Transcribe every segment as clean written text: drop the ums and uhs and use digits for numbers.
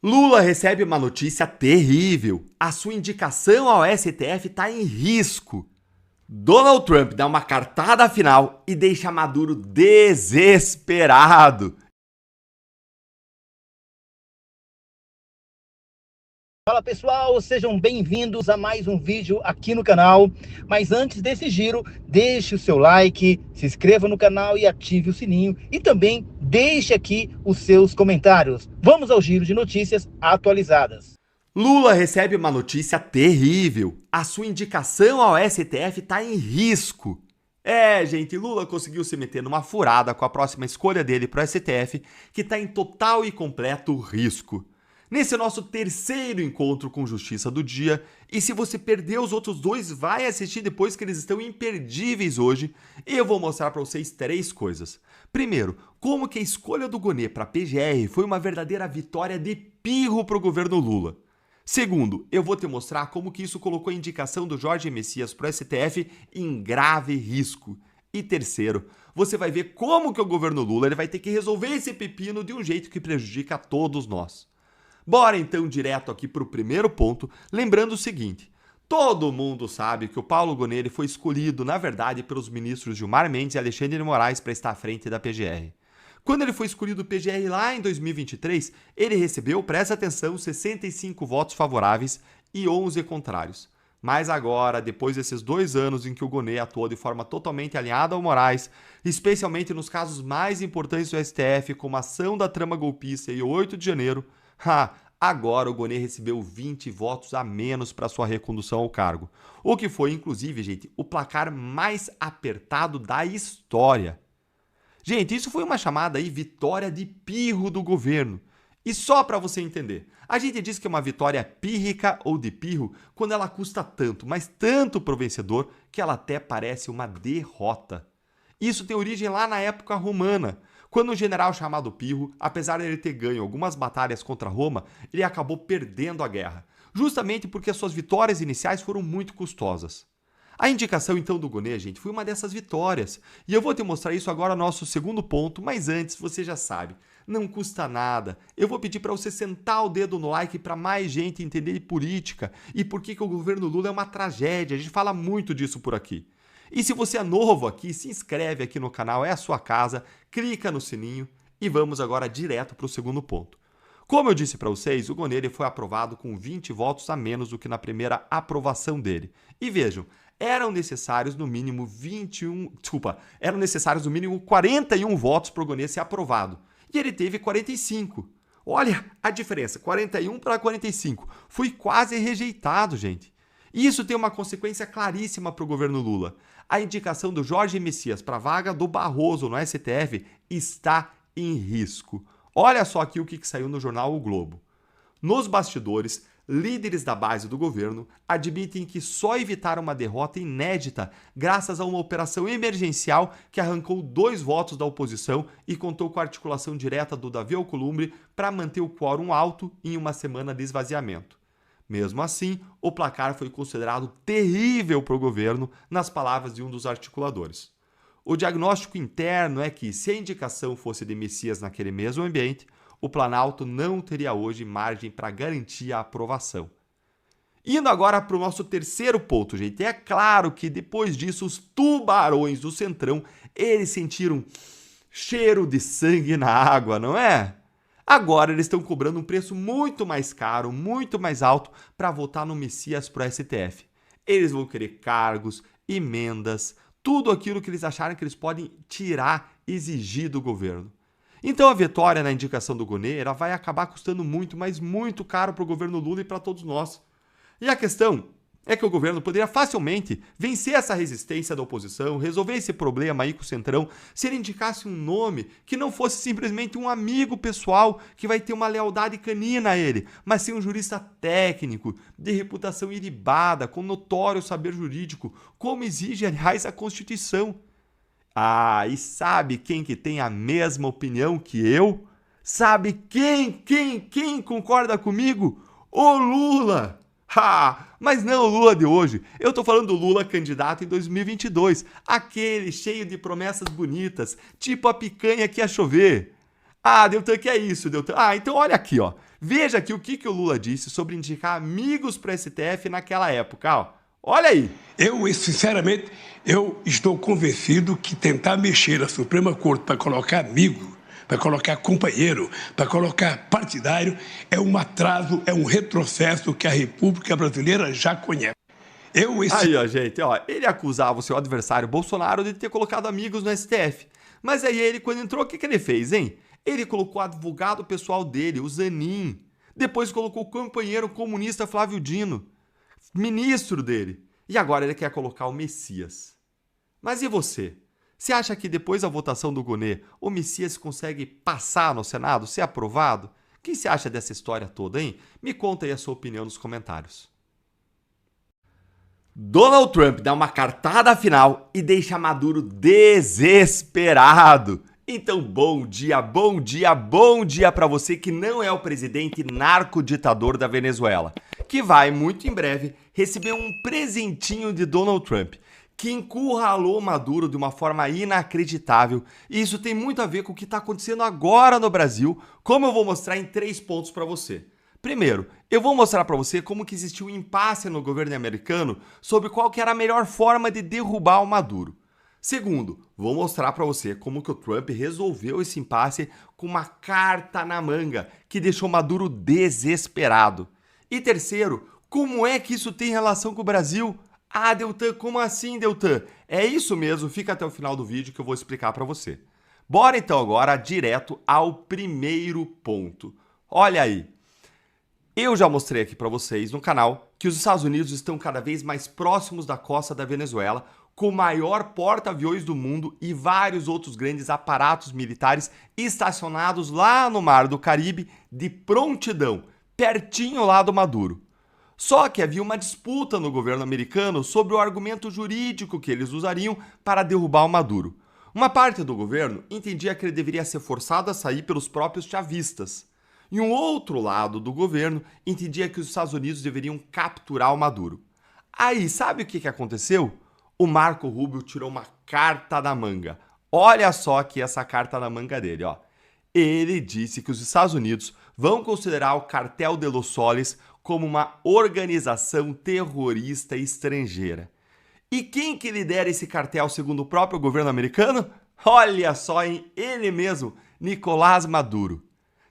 Lula recebe uma notícia terrível. A sua indicação ao STF está em risco. Donald Trump dá uma cartada final e deixa Maduro desesperado. Fala pessoal, sejam bem-vindos a mais um vídeo aqui no canal. Mas antes desse giro, deixe o seu like, se inscreva no canal e ative o sininho. E também deixe aqui os seus comentários. Vamos ao giro de notícias atualizadas. Lula recebe uma notícia terrível. A sua indicação ao STF está em risco. Gente, Lula conseguiu se meter numa furada com a próxima escolha dele para o STF, que está em total e completo risco. Nesse nosso terceiro encontro com Justiça do dia, e se você perdeu os outros dois, vai assistir depois que eles estão imperdíveis hoje, eu vou mostrar para vocês três coisas. Primeiro, como que a escolha do Gonê para a PGR foi uma verdadeira vitória de pirro para o governo Lula. Segundo, eu vou te mostrar como que isso colocou a indicação do Jorge Messias para o STF em grave risco. E terceiro, você vai ver como que o governo Lula ele vai ter que resolver esse pepino de um jeito que prejudica a todos nós. Bora então direto aqui para o primeiro ponto, lembrando o seguinte: todo mundo sabe que o Paulo Gonê foi escolhido, na verdade, pelos ministros Gilmar Mendes e Alexandre de Moraes para estar à frente da PGR. Quando ele foi escolhido PGR lá em 2023, ele recebeu, presta atenção, 65 votos favoráveis e 11 contrários. Mas agora, depois desses 2 anos em que o Gonê atuou de forma totalmente alinhada ao Moraes, especialmente nos casos mais importantes do STF, como a ação da trama golpista e o 8 de janeiro, agora o Gonê recebeu 20 votos a menos para sua recondução ao cargo. O que foi, inclusive, gente, o placar mais apertado da história. Gente, isso foi uma chamada aí vitória de pirro do governo. E só para você entender, a gente diz que é uma vitória pírrica ou de pirro quando ela custa tanto, mas tanto para o vencedor, que ela até parece uma derrota. Isso tem origem lá na época romana, quando um general chamado Pirro, apesar de ele ter ganho algumas batalhas contra Roma, ele acabou perdendo a guerra, justamente porque as suas vitórias iniciais foram muito custosas. A indicação então do Gonê, gente, foi uma dessas vitórias. E eu vou te mostrar isso agora no nosso segundo ponto, mas antes, você já sabe, não custa nada. Eu vou pedir para você sentar o dedo no like para mais gente entender de política e por que o governo Lula é uma tragédia. A gente fala muito disso por aqui. E se você é novo aqui, se inscreve aqui no canal, é a sua casa, clica no sininho e vamos agora direto para o segundo ponto. Como eu disse para vocês, o Gonê foi aprovado com 20 votos a menos do que na primeira aprovação dele. E vejam, eram necessários no mínimo 41 votos para o Gonê ser aprovado. E ele teve 45. Olha a diferença, 41 para 45. Foi quase rejeitado, gente. E isso tem uma consequência claríssima para o governo Lula. A indicação do Jorge Messias para a vaga do Barroso no STF está em risco. Olha só aqui o que saiu no jornal O Globo. Nos bastidores, líderes da base do governo admitem que só evitaram uma derrota inédita graças a uma operação emergencial que arrancou 2 votos da oposição e contou com a articulação direta do Davi Alcolumbre para manter o quórum alto em uma semana de esvaziamento. Mesmo assim, o placar foi considerado terrível para o governo, nas palavras de um dos articuladores. O diagnóstico interno é que, se a indicação fosse de Messias naquele mesmo ambiente, o Planalto não teria hoje margem para garantir a aprovação. Indo agora para o nosso terceiro ponto, gente. É claro que depois disso os tubarões do Centrão, eles sentiram cheiro de sangue na água, não é? Agora eles estão cobrando um preço muito mais caro, muito mais alto para votar no Messias para o STF. Eles vão querer cargos, emendas, tudo aquilo que eles acharem que eles podem tirar, exigir do governo. Então a vitória na indicação do Gonê vai acabar custando muito, mas muito caro para o governo Lula e para todos nós. E a questão é que o governo poderia facilmente vencer essa resistência da oposição, resolver esse problema aí com o Centrão, se ele indicasse um nome que não fosse simplesmente um amigo pessoal que vai ter uma lealdade canina a ele, mas sim um jurista técnico, de reputação ilibada, com notório saber jurídico, como exige, aliás, a Constituição. E sabe quem que tem a mesma opinião que eu? Sabe quem concorda comigo? O Lula! Mas não o Lula de hoje. Eu tô falando do Lula candidato em 2022. Aquele cheio de promessas bonitas, tipo a picanha que ia chover. Deltan, que é isso, Deltan? Então olha aqui, ó. Veja aqui o que o Lula disse sobre indicar amigos para o STF naquela época, ó. Olha aí. Sinceramente, eu estou convencido que tentar mexer a Suprema Corte para colocar amigo, para colocar companheiro, para colocar partidário, é um atraso, é um retrocesso que a República Brasileira já conhece. Aí, ó, gente, ó, ele acusava o seu adversário Bolsonaro de ter colocado amigos no STF. Mas aí ele, quando entrou, o que ele fez, hein? Ele colocou o advogado pessoal dele, o Zanin. Depois colocou o companheiro comunista Flávio Dino, ministro dele. E agora ele quer colocar o Messias. Mas e você? Você acha que depois da votação do Gonê, o Messias consegue passar no Senado, ser aprovado? O que você acha dessa história toda, hein? Me conta aí a sua opinião nos comentários. Donald Trump dá uma cartada final e deixa Maduro desesperado. Então, bom dia para você que não é o presidente narcoditador da Venezuela, que vai, muito em breve, receber um presentinho de Donald Trump, que encurralou Maduro de uma forma inacreditável. E isso tem muito a ver com o que está acontecendo agora no Brasil, como eu vou mostrar em 3 pontos para você. Primeiro, eu vou mostrar para você como que existiu um impasse no governo americano sobre qual que era a melhor forma de derrubar o Maduro. Segundo, vou mostrar para você como que o Trump resolveu esse impasse com uma carta na manga que deixou Maduro desesperado. E terceiro, como é que isso tem relação com o Brasil? Ah, Deltan, como assim, Deltan? É isso mesmo, fica até o final do vídeo que eu vou explicar para você. Bora então agora direto ao primeiro ponto. Olha aí. Eu já mostrei aqui para vocês no canal que os Estados Unidos estão cada vez mais próximos da costa da Venezuela, com o maior porta-aviões do mundo e vários outros grandes aparatos militares estacionados lá no Mar do Caribe de prontidão, pertinho lá do Maduro. Só que havia uma disputa no governo americano sobre o argumento jurídico que eles usariam para derrubar o Maduro. Uma parte do governo entendia que ele deveria ser forçado a sair pelos próprios chavistas. E um outro lado do governo entendia que os Estados Unidos deveriam capturar o Maduro. Aí, sabe o que aconteceu? O Marco Rubio tirou uma carta da manga. Olha só aqui essa carta na manga dele, ó. Ele disse que os Estados Unidos vão considerar o Cartel de Los Soles como uma organização terrorista estrangeira. E quem que lidera esse cartel segundo o próprio governo americano? Olha só, hein? Ele mesmo, Nicolás Maduro.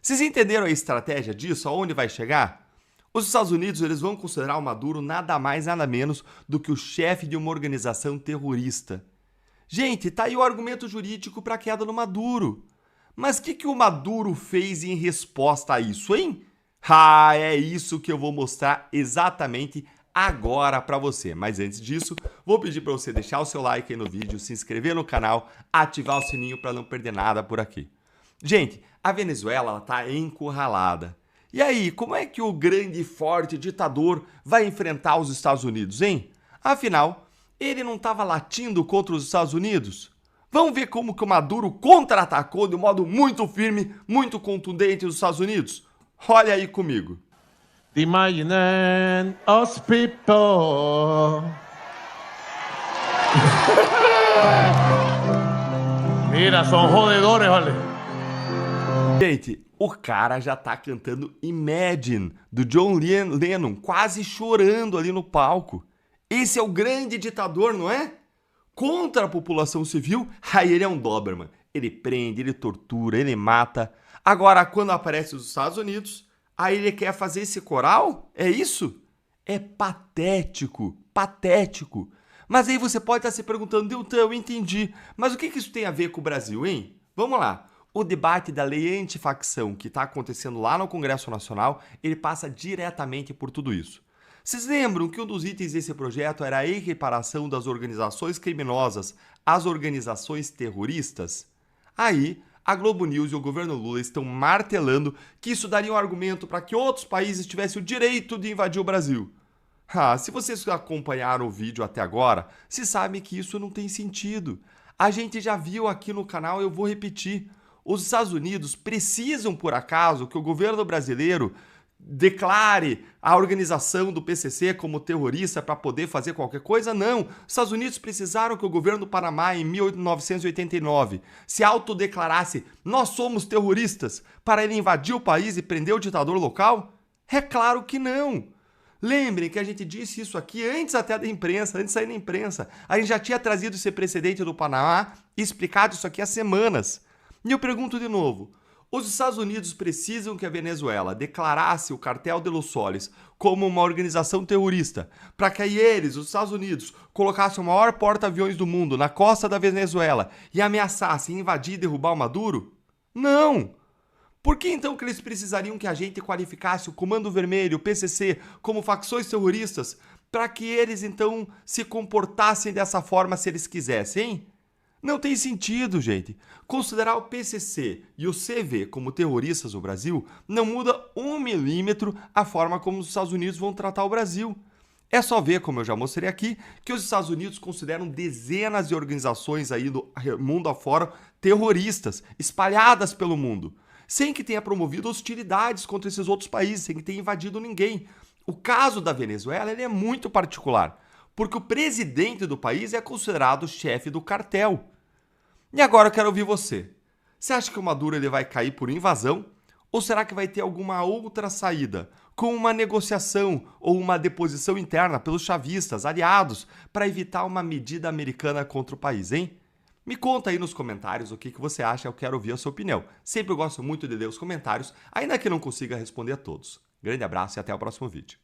Vocês entenderam a estratégia disso? Aonde vai chegar? Os Estados Unidos eles vão considerar o Maduro nada mais nada menos do que o chefe de uma organização terrorista. Gente, tá aí o argumento jurídico para a queda do Maduro. Mas o que o Maduro fez em resposta a isso, hein? Ah, é isso que eu vou mostrar exatamente agora para você. Mas antes disso, vou pedir para você deixar o seu like aí no vídeo, se inscrever no canal, ativar o sininho para não perder nada por aqui. Gente, a Venezuela está encurralada. E aí, como é que o grande e forte ditador vai enfrentar os Estados Unidos, hein? Afinal, ele não estava latindo contra os Estados Unidos? Vamos ver como que o Maduro contra-atacou de um modo muito firme, muito contundente os Estados Unidos? Olha aí comigo. Imagine us people. Mira, são jodedores, vale. Gente, o cara já tá cantando Imagine, do John Lennon, quase chorando ali no palco. Esse é o grande ditador, não é? Contra a população civil, aí ele é um Doberman. Ele prende, ele tortura, ele mata. Agora, quando aparece os Estados Unidos, aí ele quer fazer esse coral? É isso? É patético, patético. Mas aí você pode estar se perguntando, Deltan, eu entendi, mas o que isso tem a ver com o Brasil, hein? Vamos lá. O debate da lei antifacção que está acontecendo lá no Congresso Nacional, ele passa diretamente por tudo isso. Vocês lembram que um dos itens desse projeto era a equiparação das organizações criminosas às organizações terroristas? Aí, a Globo News e o governo Lula estão martelando que isso daria um argumento para que outros países tivessem o direito de invadir o Brasil. Ah, se vocês acompanharam o vídeo até agora, vocês sabem que isso não tem sentido. A gente já viu aqui no canal, eu vou repetir. Os Estados Unidos precisam, por acaso, que o governo brasileiro declare a organização do PCC como terrorista para poder fazer qualquer coisa? Não. Os Estados Unidos precisaram que o governo do Panamá, em 1989, se autodeclarasse: nós somos terroristas, para ele invadir o país e prender o ditador local? É claro que não. Lembrem que a gente disse isso aqui antes até da imprensa, antes de sair na imprensa. A gente já tinha trazido esse precedente do Panamá e explicado isso aqui há semanas. E eu pergunto de novo: os Estados Unidos precisam que a Venezuela declarasse o Cartel de los Soles como uma organização terrorista, para que aí eles, os Estados Unidos, colocassem o maior porta-aviões do mundo na costa da Venezuela e ameaçassem invadir e derrubar o Maduro? Não! Por que então que eles precisariam que a gente qualificasse o Comando Vermelho, o PCC, como facções terroristas, para que eles então se comportassem dessa forma se eles quisessem, hein? Não tem sentido, gente. Considerar o PCC e o CV como terroristas no Brasil não muda 1 milímetro a forma como os Estados Unidos vão tratar o Brasil. É só ver, como eu já mostrei aqui, que os Estados Unidos consideram dezenas de organizações aí do mundo afora terroristas, espalhadas pelo mundo, sem que tenha promovido hostilidades contra esses outros países, sem que tenha invadido ninguém. O caso da Venezuela ele é muito particular, porque o presidente do país é considerado chefe do cartel. E agora eu quero ouvir você. Você acha que o Maduro ele vai cair por invasão? Ou será que vai ter alguma outra saída, com uma negociação ou uma deposição interna pelos chavistas, aliados, para evitar uma medida americana contra o país, hein? Me conta aí nos comentários o que você acha, eu quero ouvir a sua opinião. Sempre gosto muito de ler os comentários, ainda que não consiga responder a todos. Grande abraço e até o próximo vídeo.